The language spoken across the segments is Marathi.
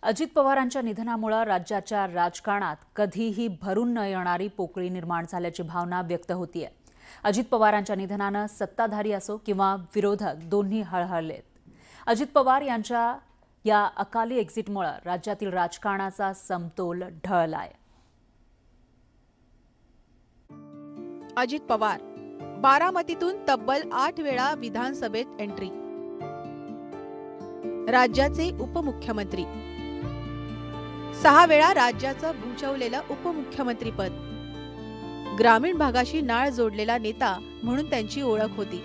अजित पवारांच्या निधनामुळे राज्याच्या राजकारणात कधीही भरून न येणारी पोकळी निर्माण झाल्याची भावना व्यक्त होतीये। अजित पवारांच्या निधनानं सत्ताधारी असो किंवा विरोधक दोन्ही हळहळलेत। अजित पवार यांच्या या अकाली एक्झिटमुळे राज्यातील राजकारणाचा समतोल ढळलाय। अजित पवार बारामतीतून तब्बल 8 वेळा विधानसभेत एंट्री, राज्याचे उपमुख्यमंत्री, 6 वेळा राज्याचं भूषवलेलं उपमुख्यमंत्रीपद, ग्रामीण भागाशी नाळ जोडलेला नेता म्हणून त्यांची ओळख होती।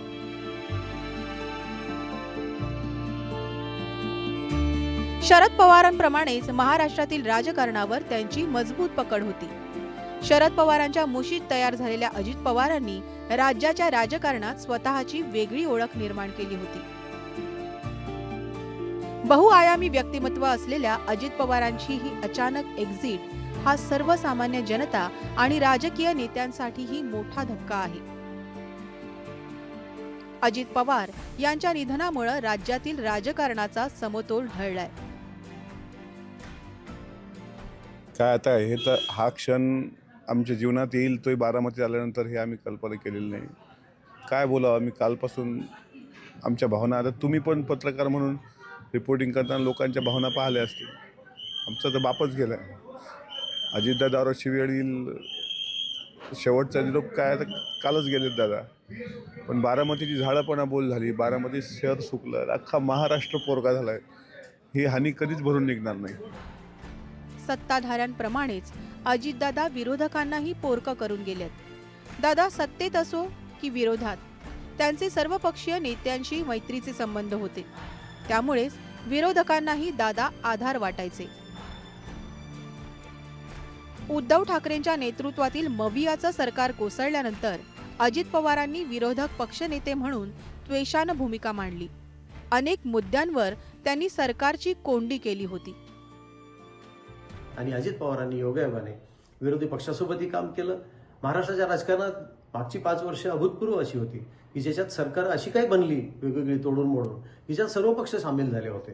शरद पवारांप्रमाणेच महाराष्ट्रातील राजकारणावर त्यांची मजबूत पकड होती। शरद पवारांच्या मुशीत तयार झालेल्या अजित पवारांनी राज्याच्या राजकारणात स्वतःची वेगळी ओळख निर्माण केली होती। बहुआयामी व्यक्तिमत्व असलेल्या अजित पवारांची ही अचानक एक्झिट हा सर्वसामान्य जनता आणि राजकीय नेत्यांसाठीही मोठा धक्का आहे। अजित पवार यांच्या निधनामुळे राज्यातील राजकारणाचा समतोल ढळलाय। काय आता हे तर हा क्षण आमच्या जीवनात येईल तोही बारामतीत आल्यानंतर हे आम्ही कल्पना केलेली नाही। काय बोलावं, आम्ही कालपासून आमच्या भावना, आता तुम्ही पण पत्रकार म्हणून रिपोर्टिंग करताना लोकांच्या भावना पाहिल्या असतील। आमचा तर बापच गेला। अजितदादा औरची वेळ येईल, शेवटचा निरोप काय आता कालच गेलेत दादा, पण बारामतीची झाडं बोल झाली, बारामती शहर सुकलं, अख्खा महाराष्ट्र पोरका झालाय। ही हानी कधीच भरून निघणार नाही। सत्ताधाऱ्यांप्रमाणेच अजितदादा विरोधकांनाही पोरकं करून गेलेत। दादा सत्तेत असो की विरोधात त्यांचे सर्वपक्षीय नेत्यांशी मैत्रीचे संबंध होते, त्यामुळेच विरोधकांनाही दादा आधार वाटायचे। उद्धव ठाकरेंच्या नेतृत्वातील मवियाचं सरकार कोसळल्यानंतर अजित पवारांनी विरोधक पक्षनेते म्हणून त्वेषानं भूमिका मांडली। अनेक मुद्द्यांवर त्यांनी सरकारची कोंडी केली होती आणि अजित पवारांनी योगायोगाने विरोधी पक्षासोबतही काम केलं। महाराष्ट्राच्या राजकारणात मागची 5 वर्ष अभूतपूर्व अशी होती की ज्याच्यात सरकार अशी काही बनली वेगवेगळी तोडून मोडून, ज्याच्यात सर्व पक्ष सामील झाले होते।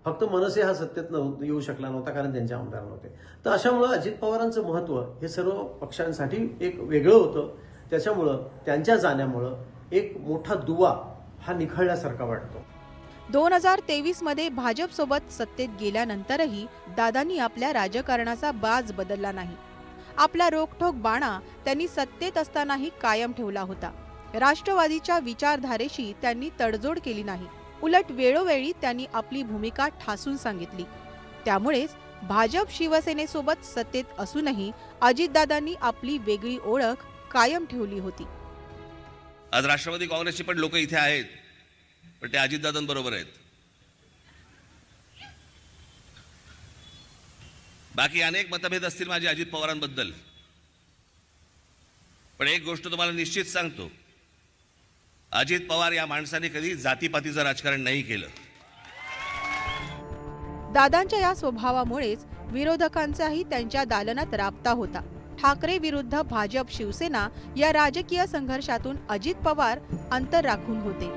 फक्त मनसे हा सत्तेत येऊ शकला नव्हता कारण त्यांचे आमदार नव्हते। तर अशामुळं अजित पवारांचं महत्त्व हे सर्व पक्षांसाठी एक वेगळं होतं। त्याच्यामुळं त्यांच्या जाण्यामुळं एक मोठा दुवा हा निखळल्यासारखा वाटतो। 2023 मध्ये भाजप सोबत सत्तेत गेल्यानंतरही दादांनी आपल्या राजकारणाचा बाज बदलला नाही। आपला रोखठोक बाणा त्यांनी सत्तेत असतानाही कायम ठेवला होता। राष्ट्रवादीच्या विचारधारेशी त्यांनी तडजोड केली नाही, उलट वेळोवेळी त्यांनी आपली भूमिका ठासून सांगितली। त्यामुळेच भाजप शिवसेनेसोबत सत्तेत असूनही अजितदादांनी आपली वेगळी ओळख कायम ठेवली होती। आज राष्ट्रवादी काँग्रेसचे पण लोक इथे आहेत, पण ते अजितदादांबरोबर आहेत। बाकी अनेक मतभेद असतील माझे अजित पवारांबद्दल, पण एक गोष्ट तुम्हाला निश्चित सांगतो, अजित पवार या माणसाने कधी जातीपातीचं राजकारण नाही केलं। दादांच्या या स्वभावामुळेच विरोधकांचाही त्यांच्या दालनात राबता होता। ठाकरे विरुद्ध भाजप शिवसेना या राजकीय संघर्षातून अजित पवार अंतर राखून होते।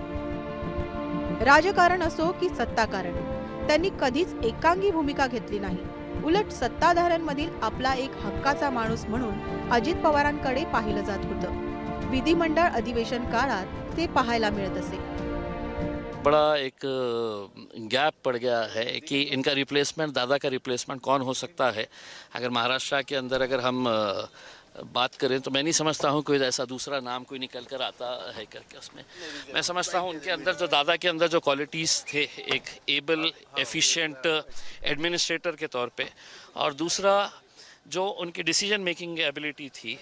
राजकारण असो की सत्ताकारण त्यांनी कधीच एकांगी भूमिका घेतली नाही, उलट सत्ताधाऱ्यांमधील आपला एक हक्काचा माणूस म्हणून अजित पवारांकडे पाहिलं जात होतं। विधिमंडळ अधिवेशन काळात ते पाहायला मिळत असे। बड़ा एक गैप पड़ गया है कि इनका रिप्लेसमेंट, दादा का रिप्लेसमेंट कौन हो सकता है। अगर महाराष्ट्र के अंदर अगर हम बात करें तो मैं नहीं समझता हूँ कोई ऐसा दूसरा नाम कोई निकल कर आता है करके। उसमें मैं समझता हूँ उनके अंदर जो दादा के अंदर जो क्वालिटीज़ थे, एक एबल एफिशिएंट एडमिनिस्ट्रेटर के तौर पे, और दूसरा जो उनकी डिसीजन मेकिंग एबिलिटी थी,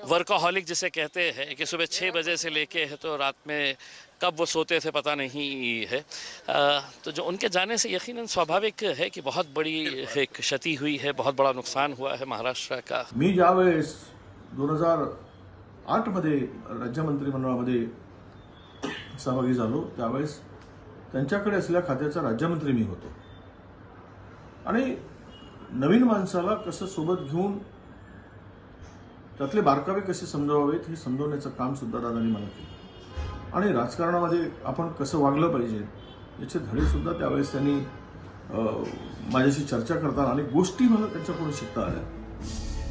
वर्कaholic जिसे कहते हैं कि सुबह 6 बजे से लेके है तो रात में कब वो सोते थे पता नहीं है। तो जो उनके जाने से यकीनन स्वाभाविक है कि बहुत बड़ी एक क्षति हुई है, बहुत बड़ा नुकसान हुआ है महाराष्ट्र का। मी ज्यावेळेस 2008 मध्ये राज्य मंत्रिमंडळामध्ये सहभागी झालो, त्यावेळेस त्यांच्याकडे असलेल्या खात्याचा राज्यमंत्री मी होतो आणि नवीन माणसाला कसं सोबत घेऊन त्यातले बारकावे कसे समजावावेत हे समजवण्याचं काम सुद्धा दादांनी मला केलं आणि राजकारणामध्ये आपण कसं वागलं पाहिजे याचे धडे सुद्धा त्यावेळेस त्यांनी माझ्याशी चर्चा करताना अनेक गोष्टी मला त्यांच्याकडून शिकता आल्या.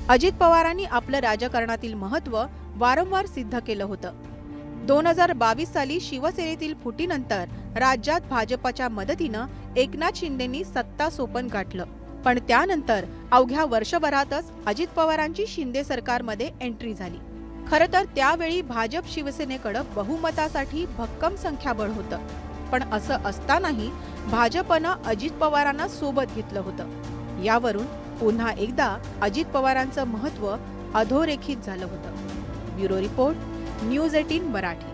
अजित पवारांनी आपलं राजकारणातील महत्त्व वारंवार सिद्ध केलं होतं. 2022 साली शिवसेनेतील फुटीनंतर राज्यात भाजपच्या मदतीनं एकनाथ शिंदेंनी सत्ता सोपन गाठलं. पण त्यानंतर अवघ्या वर्षभरातच अजित पवारांची शिंदे सरकारमध्ये एंट्री झाली. खरं तर त्यावेळी भाजप शिवसेनेकडं बहुमतासाठी भक्कम संख्याबळ होतं. पण असं असतानाही भाजपनं अजित पवारांना सोबत घेतलं होतं. यावरून पुन्हा एकदा अजित पवारांचं महत्त्व अधोरेखित झालं होतं. Bureau report, news 18 Marathi.